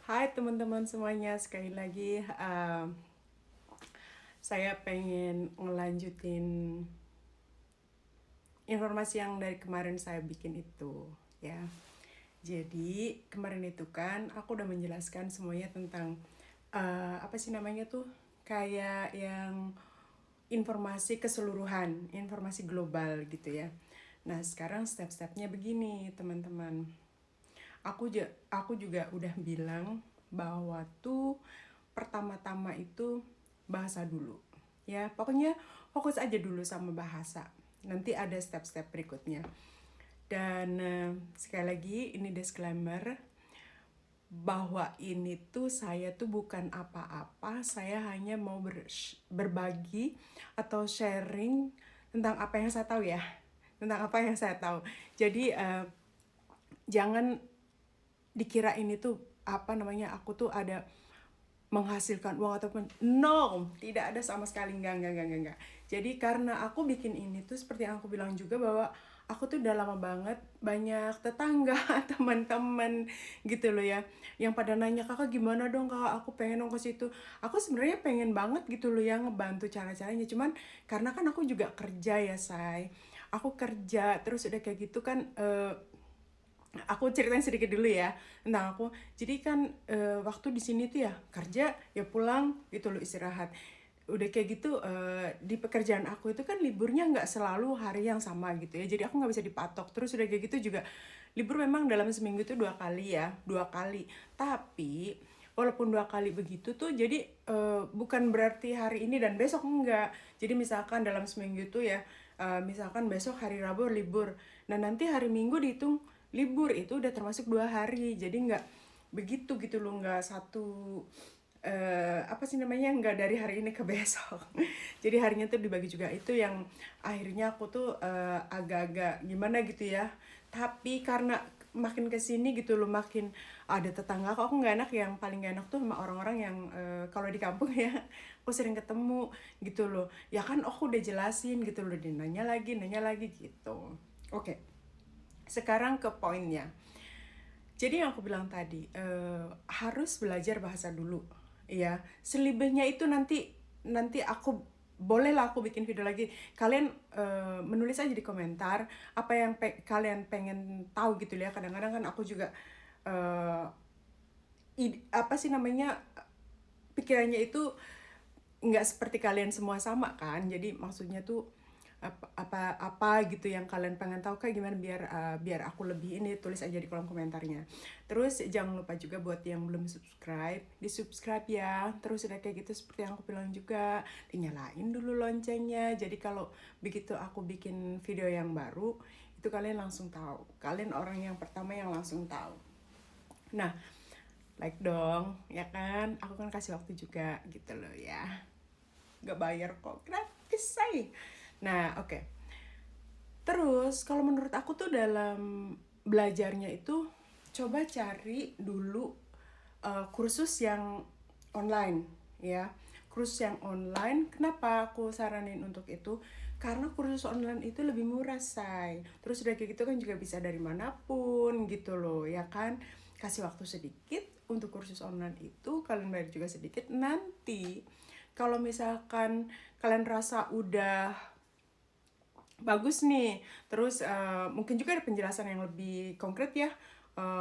Hai teman-teman semuanya, sekali lagi saya pengen ngelanjutin informasi yang dari kemarin saya bikin itu ya. Jadi kemarin itu kan aku udah menjelaskan semuanya tentang apa sih namanya tuh, kayak yang informasi keseluruhan, informasi global gitu ya. Nah sekarang step-stepnya begini teman-teman. Aku juga udah bilang bahwa tuh pertama-tama itu bahasa dulu. Ya, pokoknya fokus aja dulu sama bahasa. Nanti ada step-step berikutnya. Dan sekali lagi ini disclaimer bahwa ini tuh saya tuh bukan apa-apa, saya hanya mau berbagi atau sharing tentang apa yang saya tahu ya. Tentang apa yang saya tahu. Jadi jangan dikira ini tuh apa namanya, aku tuh ada menghasilkan uang ataupun no, tidak ada sama sekali, enggak. Jadi karena aku bikin ini tuh seperti yang aku bilang juga bahwa aku tuh udah lama banget banyak tetangga teman-teman gitu loh ya yang pada nanya, kakak gimana dong kakak, aku pengen dong ke situ. Aku sebenarnya pengen banget gitu loh ya ngebantu cara-caranya, cuman karena kan aku juga kerja ya aku kerja terus udah kayak gitu kan. Aku ceritain sedikit dulu ya tentang aku. Jadi kan waktu di sini tuh ya kerja ya pulang gitu loh, istirahat. Udah kayak gitu di pekerjaan aku itu kan liburnya nggak selalu hari yang sama gitu ya. Jadi aku nggak bisa dipatok. Terus udah kayak gitu juga libur memang dalam seminggu itu 2 kali ya, 2 kali. Tapi walaupun 2 kali begitu tuh jadi bukan berarti hari ini dan besok, enggak. Jadi misalkan dalam seminggu itu ya misalkan besok hari Rabu libur, nah nanti hari Minggu dihitung libur, itu udah termasuk 2 hari. Jadi nggak begitu gitu loh, nggak satu apa sih namanya, nggak dari hari ini ke besok. Jadi harinya tuh dibagi juga, itu yang akhirnya aku tuh agak-agak gimana gitu ya. Tapi karena makin kesini gitu loh, makin ada tetangga kok, aku nggak enak, yang paling nggak enak tuh sama orang-orang yang kalau di kampung ya aku sering ketemu gitu loh ya kan. Aku udah jelasin gitu loh, dia nanya lagi gitu. Oke, sekarang ke poinnya. Jadi yang aku bilang tadi, harus belajar bahasa dulu, ya. Selebihnya itu nanti nanti aku bolehlah aku bikin video lagi. Kalian menulis aja di komentar apa yang kalian pengen tahu gitu ya. Kadang-kadang kan aku juga eh, apa sih namanya, pikirannya itu nggak seperti kalian semua sama kan. Jadi maksudnya tuh apa gitu yang kalian pengen tahu kayak gimana, biar aku lebih ini, tulis aja di kolom komentarnya. Terus jangan lupa juga buat yang belum subscribe, di subscribe ya. Terus udah kayak gitu seperti yang aku bilang juga, dinyalain dulu loncengnya. Jadi kalau begitu aku bikin video yang baru itu kalian langsung tahu, kalian orang yang pertama yang langsung tahu. Nah, like dong ya kan, aku kan kasih waktu juga gitu loh ya, nggak bayar kok, gratis say. Nah oke. Terus kalau menurut aku tuh dalam belajarnya itu coba cari dulu kursus yang online ya. Kursus yang online, kenapa aku saranin untuk itu? Karena kursus online itu lebih murah say. Terus udah kayak gitu kan juga bisa dari manapun gitu loh ya kan. Kasih waktu sedikit untuk kursus online itu, kalian bayar juga sedikit. Nanti kalau misalkan kalian rasa udah bagus nih, terus mungkin juga ada penjelasan yang lebih konkret ya.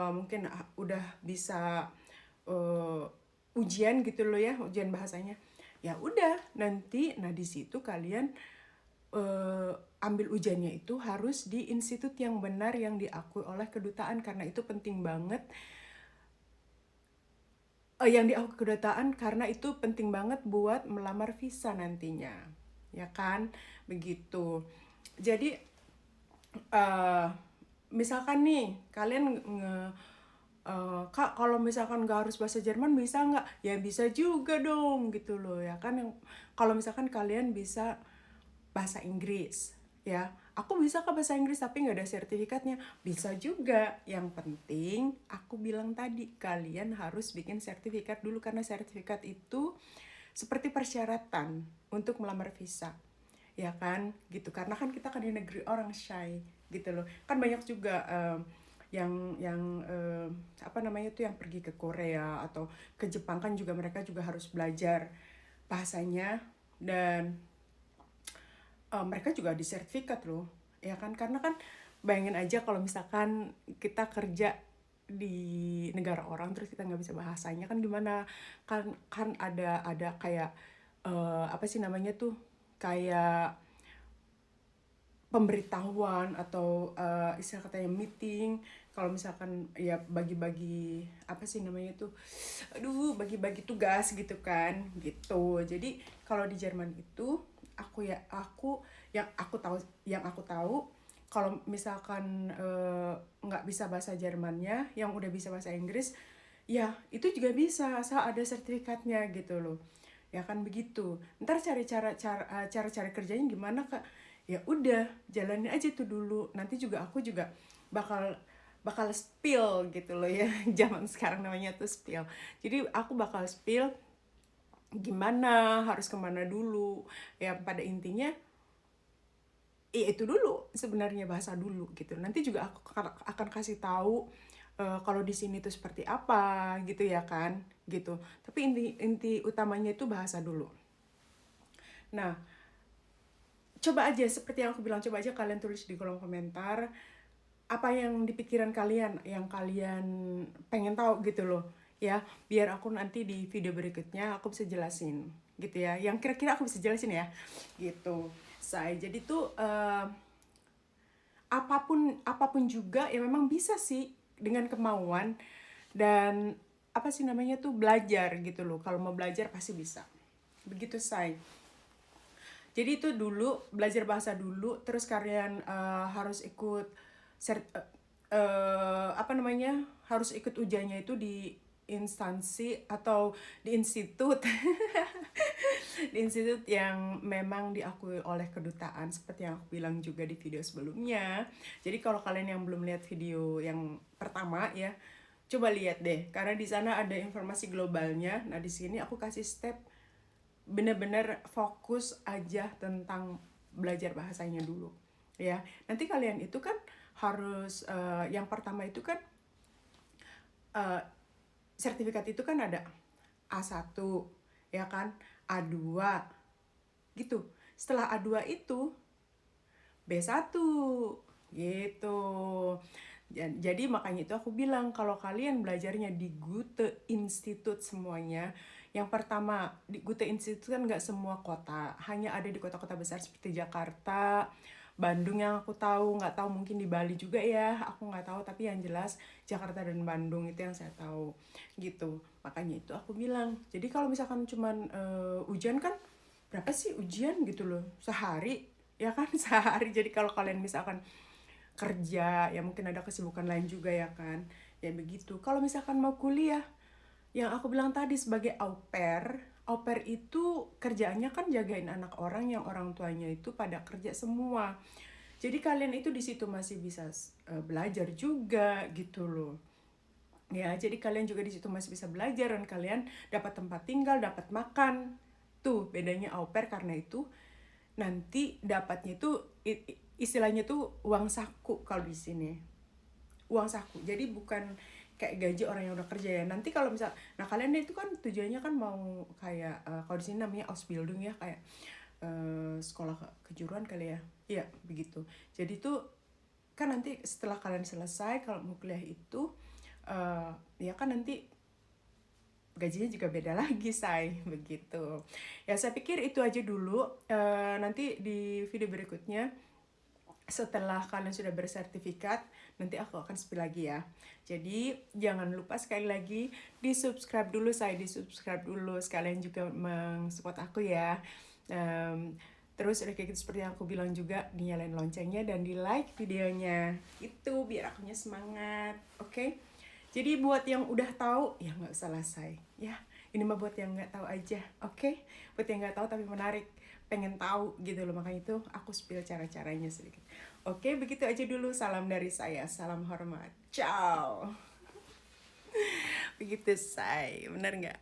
Mungkin udah bisa uh, ujian gitu loh ya, ujian bahasanya. Ya udah nanti, nah di situ kalian ambil ujiannya itu harus di institut yang benar yang diakui oleh kedutaan, karena itu penting banget. Yang diakui kedutaan karena itu penting banget buat melamar visa nantinya, ya kan, begitu. Jadi uh, misalkan nih kalian kak kalau misalkan nggak harus bahasa Jerman bisa nggak, ya bisa juga dong gitu loh ya kan. Yang kalau misalkan kalian bisa bahasa Inggris ya, aku bisa ke bahasa Inggris tapi nggak ada sertifikatnya, bisa juga. Yang penting aku bilang tadi, kalian harus bikin sertifikat dulu, karena sertifikat itu seperti persyaratan untuk melamar visa ya kan gitu. Karena kan kita kan di negeri orang shy gitu loh kan. Banyak juga apa namanya tuh yang pergi ke Korea atau ke Jepang kan juga mereka juga harus belajar bahasanya. Dan mereka juga di sertifikat loh, ya kan? Karena kan bayangin aja kalau misalkan kita kerja di negara orang terus kita nggak bisa bahasanya kan gimana. Kan ada kayak apa sih namanya tuh, kayak pemberitahuan atau istilah katanya meeting, kalau misalkan ya bagi-bagi apa sih namanya tuh, aduh, bagi-bagi tugas gitu kan, gitu. Jadi kalau di Jerman itu aku yang aku tahu kalau misalkan nggak bisa bahasa Jermannya, yang udah bisa bahasa Inggris ya itu juga bisa asal ada sertifikatnya gitu loh, ya kan begitu. Ntar cara kerjanya gimana kak, ya udah jalanin aja tuh dulu, nanti juga aku juga bakal bakal spill gitu loh ya. Zaman sekarang namanya tuh spill, jadi aku bakal spill gimana harus kemana dulu, ya pada intinya ya itu dulu sebenarnya, bahasa dulu gitu. Nanti juga aku akan kasih tahu kalau di sini tuh seperti apa gitu ya kan, gitu. Tapi inti inti utamanya itu bahasa dulu. Nah, coba aja seperti yang aku bilang, coba aja kalian tulis di kolom komentar apa yang di pikiran kalian, yang kalian pengen tahu gitu loh, ya. Biar aku nanti di video berikutnya aku bisa jelasin gitu ya, yang kira-kira aku bisa jelasin ya, gitu. Jadi tuh apapun juga ya memang bisa sih dengan kemauan dan apa sih namanya tuh, belajar gitu loh. Kalau mau belajar pasti bisa. Begitu, say. Jadi itu dulu belajar bahasa dulu, terus kalian harus ikut apa namanya, harus ikut ujiannya itu di instansi atau di institut di institut yang memang diakui oleh kedutaan, seperti yang aku bilang juga di video sebelumnya. Jadi kalau kalian yang belum lihat video yang pertama ya, coba lihat deh, karena di sana ada informasi globalnya. Nah di sini aku kasih step bener-bener fokus aja tentang belajar bahasanya dulu, ya. Nanti kalian itu kan harus yang pertama itu kan uh, sertifikat itu kan ada A1 ya kan, A2 gitu. Setelah A2 itu B1 gitu. Jadi makanya itu aku bilang kalau kalian belajarnya di Goethe Institut semuanya, yang pertama di Goethe Institut kan nggak semua kota, hanya ada di kota-kota besar seperti Jakarta, Bandung yang aku tahu, nggak tahu mungkin di Bali juga ya, aku nggak tahu, tapi yang jelas Jakarta dan Bandung itu yang saya tahu gitu. Makanya itu aku bilang, jadi kalau misalkan cuman ujian kan berapa sih ujian gitu loh, sehari ya kan, sehari. Jadi kalau kalian misalkan kerja ya mungkin ada kesibukan lain juga ya kan, ya begitu. Kalau misalkan mau kuliah, yang aku bilang tadi sebagai au pair itu kerjaannya kan jagain anak orang yang orang tuanya itu pada kerja semua. Jadi kalian itu di situ masih bisa belajar juga gitu loh. Ya, jadi kalian juga di situ masih bisa belajar dan kalian dapat tempat tinggal, dapat makan. Tuh bedanya au pair, karena itu nanti dapatnya itu istilahnya tuh uang saku kalau di sini. Uang saku. Jadi bukan kayak gaji orang yang udah kerja ya. Nanti kalau misal, nah kalian itu kan tujuannya kan mau kayak kalau di sini namanya Ausbildung ya, kayak sekolah kejuruan kali ya. Iya, begitu. Jadi tuh kan nanti setelah kalian selesai kalau mau kuliah itu ya kan nanti gajinya juga beda lagi, say, begitu. Ya saya pikir itu aja dulu. Nanti di video berikutnya setelah kalian sudah bersertifikat, nanti aku akan spill lagi ya. Jadi jangan lupa sekali lagi di subscribe dulu, saya di subscribe dulu, sekalian juga mensupport aku ya. Terus udah kayak gitu seperti yang aku bilang juga, dinyalain loncengnya dan di like videonya, itu biar akunya semangat, oke? Jadi buat yang udah tahu ya nggak usah selesai ya. Ini mah buat yang nggak tahu aja, oke? Buat yang nggak tahu tapi menarik, pengen tahu gitu loh, makanya itu aku spill cara-caranya sedikit. Oke, begitu aja dulu. Salam dari saya, salam hormat, ciao. Begitu, say, bener nggak?